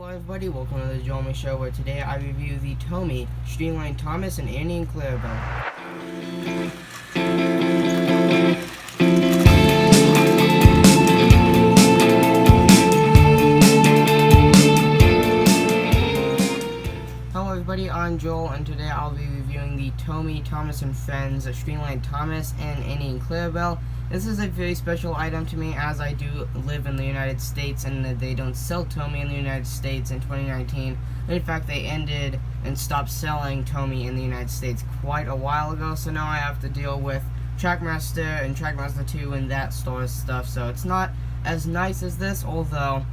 Hello everybody, welcome to the Jomi Show, where today I review the TOMY-Streamline Thomas and Annie and Clarabelle. Hello everybody, I'm Joel, and today I'll be reviewing the TOMY-Thomas and Friends Streamline Thomas and Annie and Clarabelle. This is a very special item to me, as I do live in the United States and they don't sell Tomy in the United States in 2019. In fact, they ended and stopped selling Tomy in the United States quite a while ago, so now I have to deal with Trackmaster and Trackmaster 2 and that store stuff, so it's not as nice as this, although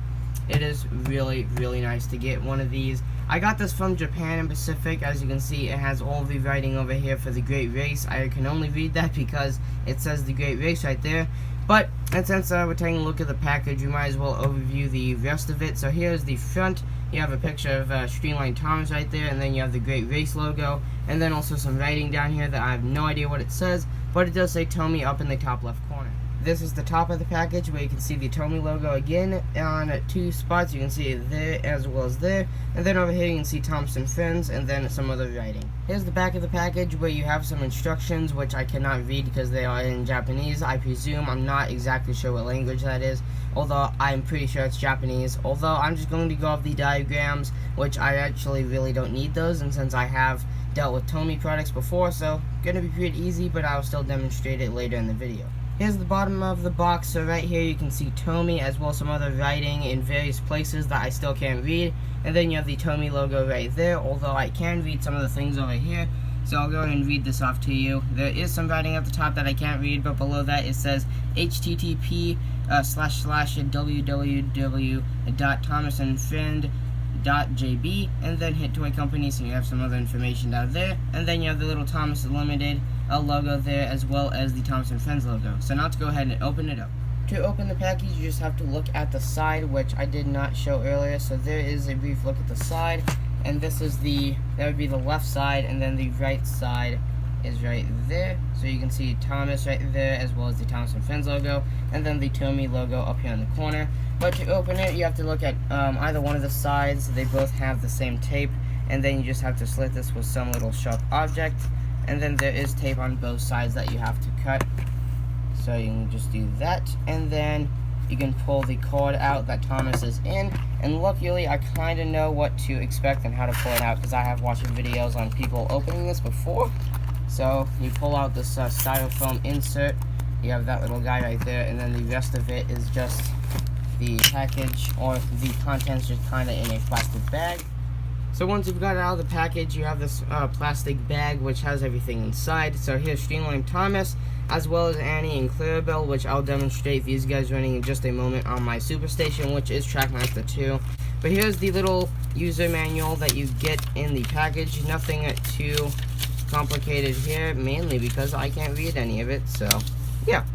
it is really, really nice to get one of these. I got this from Japan and Pacific. As you can see, it has all the writing over here for the Great Race. I can only read that because it says the Great Race right there. But, and since we're taking a look at the package, we might as well overview the rest of it. So here's the front. You have a picture of Streamline Thomas right there, and then you have the Great Race logo, and then also some writing down here that I have no idea what it says, but it does say Tomy up in the top left corner. This is the top of the package, where you can see the Tomy logo again on two spots. You can see it there as well as there, and then over here you can see Thomas and Friends, and then some other writing. Here's the back of the package, where you have some instructions, which I cannot read because they are in Japanese, I presume. I'm not exactly sure what language that is, although I'm pretty sure it's Japanese. Although I'm just going to go off the diagrams, which I actually really don't need those, and since I have dealt with Tomy products before, so gonna be pretty easy, but I'll still demonstrate it later in the video. Here's the bottom of the box. So right here you can see Tomy, as well as some other writing in various places that I still can't read. And then you have the Tomy logo right there, although I can read some of the things over here. So I'll go ahead and read this off to you. There is some writing at the top that I can't read, but below that it says http://www.thomasandfriend.jb, and then hit Toy Company, so you have some other information down there. And then you have the little Thomas Limited logo there, as well as the Thomas and Friends logo. So now to go ahead and open it up. To open the package, you just have to look at the side, which I did not show earlier. So there is a brief look at the side, and this is that would be the left side, and then the right side is right there. So you can see Thomas right there, as well as the Thomas and Friends logo, and then the Tomy logo up here in the corner. But to open it, you have to look at either one of the sides. They both have the same tape, and then you just have to slit this with some little sharp object. And then there is tape on both sides that you have to cut. So you can just do that, and then you can pull the cord out that Thomas is in. And luckily, I kind of know what to expect and how to pull it out, because I have watched videos on people opening this before. So you pull out this styrofoam insert. You have that little guy right there, and then the rest of it is just the package, or the contents just kind of in a plastic bag. So once you've got it out of the package, you have this plastic bag which has everything inside. So here's Streamline Thomas, as well as Annie and Clarabelle, which I'll demonstrate these guys running in just a moment on my Superstation, which is Trackmaster 2. But here's the little user manual that you get in the package. Nothing too complicated here, mainly because I can't read any of it, so yeah.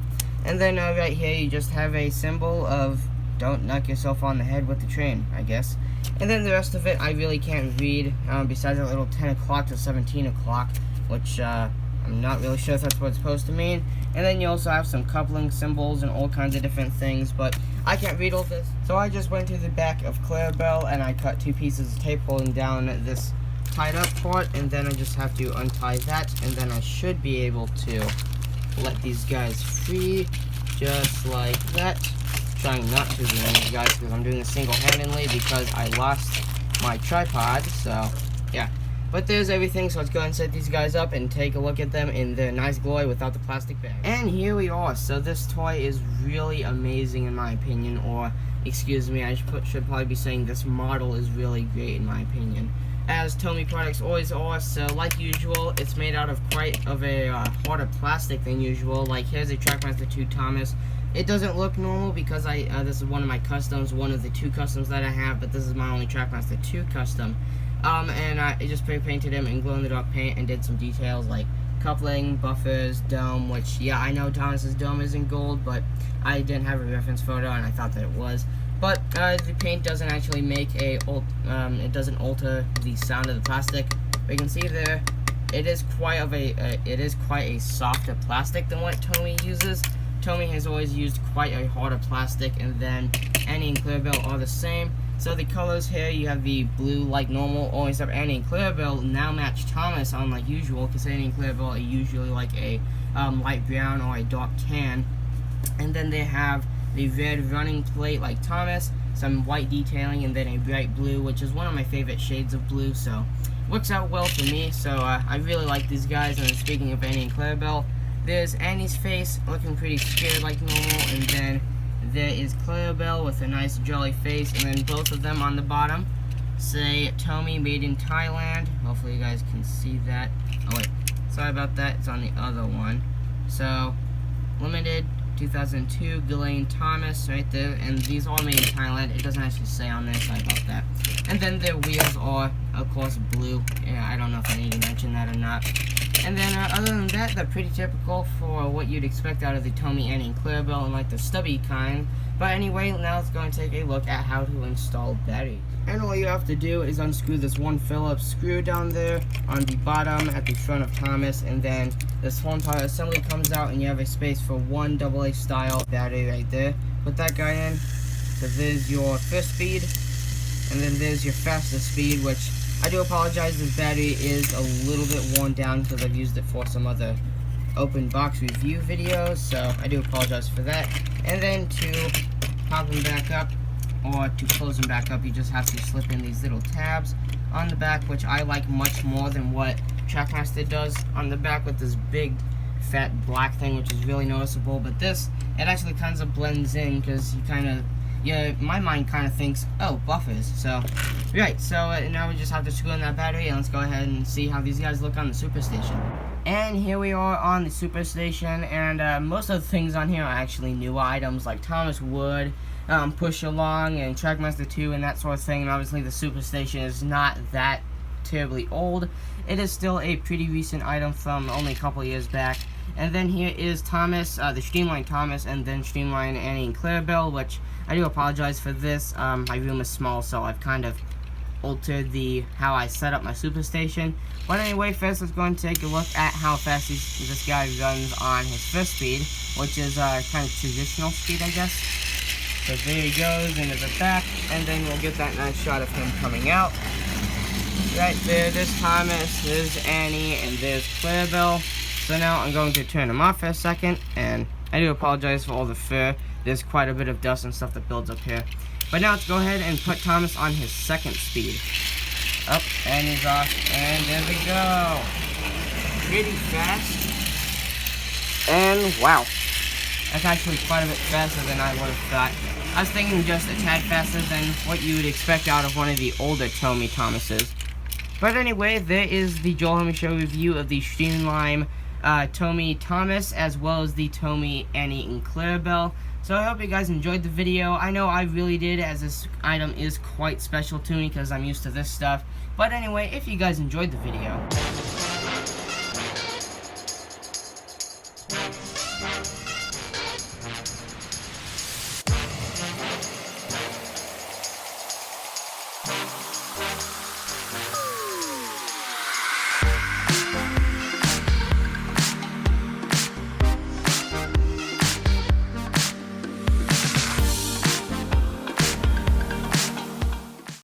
And then right here you just have a symbol of don't knock yourself on the head with the train, I guess. And then the rest of it I really can't read, besides that little 10 o'clock to 17 o'clock, which I'm not really sure if that's what it's supposed to mean. And then you also have some coupling symbols and all kinds of different things, but I can't read all this. So I just went to the back of Clarabelle and I cut two pieces of tape holding down this tied up part, and then I just have to untie that, and then I should be able to let these guys free, just like that. Trying not to ruin these guys because I'm doing this single-handedly because I lost my tripod, so yeah. But there's everything, so let's go ahead and set these guys up and take a look at them in their nice glory without the plastic bag. And here we are. So this toy is really amazing in my opinion, or excuse me, I should probably be saying this model is really great in my opinion, as Tomy products always are. So like usual, it's made out of quite of a harder plastic than usual. Like here's a Trackmaster 2 Thomas. It doesn't look normal because this is one of my customs, one of the two customs that I have, but this is my only Trackmaster 2 custom. And I just pre-painted him in glow-in-the-dark paint and did some details like coupling, buffers, dome, which, yeah, I know Thomas's dome is in gold, but I didn't have a reference photo and I thought that it was. But the paint doesn't actually make it doesn't alter the sound of the plastic. But you can see there, it is quite a softer plastic than what Tomy uses. Tomy has always used quite a harder plastic, and then Annie and Clarabelle are the same. So the colors here, you have the blue like normal, always up Annie and Clarabelle now match Thomas unlike usual, because Annie and Clarabelle are usually like a light brown or a dark tan. And then they have the red running plate like Thomas, some white detailing, and then a bright blue, which is one of my favorite shades of blue, so works out well for me. So I really like these guys. And then speaking of Annie and Clarabelle, there's Annie's face looking pretty scared like normal, and then there is Clarabelle with a nice jolly face, and then both of them on the bottom say Tomy made in Thailand. Hopefully you guys can see that. Oh wait, sorry about that, it's on the other one. So limited 2002 Ghislaine Thomas right there, and these are made in Thailand. It doesn't actually say on there, sorry about that. And then their wheels are of course blue. Yeah, I don't know if I need to mention that or not. And then other than that, they're pretty typical for what you'd expect out of the Tomy, Annie, and Clarabelle, and like the stubby kind. But anyway, now let's go and take a look at how to install batteries. And all you have to do is unscrew this one Phillips screw down there on the bottom at the front of Thomas, and then this whole entire assembly comes out, and you have a space for one AA style battery right there. Put that guy in. So there's your first speed, and then there's your fastest speed, which I do apologize, this battery is a little bit worn down because I've used it for some other open box review videos, so I do apologize for that. And then to pop them back up, or to close them back up, you just have to slip in these little tabs on the back, which I like much more than what Trackmaster does on the back with this big fat black thing, which is really noticeable. But this, it actually kind of blends in, because you kind of, yeah, my mind kind of thinks, oh, buffers. So, right, so now we just have to screw in that battery, and let's go ahead and see how these guys look on the Superstation. And here we are on the Superstation, and most of the things on here are actually new items, like Thomas Wood, Push Along, and Trackmaster 2, and that sort of thing. And obviously the Superstation is not that terribly old. It is still a pretty recent item from only a couple years back. And then here is Thomas, the Streamline Thomas, and then Streamline Annie and Clarabelle, which I do apologize for this. My room is small, so I've kind of altered how I set up my Superstation. But anyway, first let's go and take a look at how fast this guy runs on his first speed, which is kind of traditional speed, I guess. So there he goes into the back, and then we'll get that nice shot of him coming out. Right there, there's Thomas, there's Annie, and there's Clarabelle. So now I'm going to turn him off for a second, and I do apologize for all the fur. There's quite a bit of dust and stuff that builds up here. But now let's go ahead and put Thomas on his second speed. Up, and he's off, and there we go. Pretty fast. And wow. That's actually quite a bit faster than I would have thought. I was thinking just a tad faster than what you would expect out of one of the older Tomy-Thomases. But anyway, there is the Joel Herman Show review of the Streamline Tomy-Thomas, as well as the Tomy, Annie, and Clarabelle. So I hope you guys enjoyed the video. I know I really did, as this item is quite special to me because I'm used to this stuff. But anyway, if you guys enjoyed the video,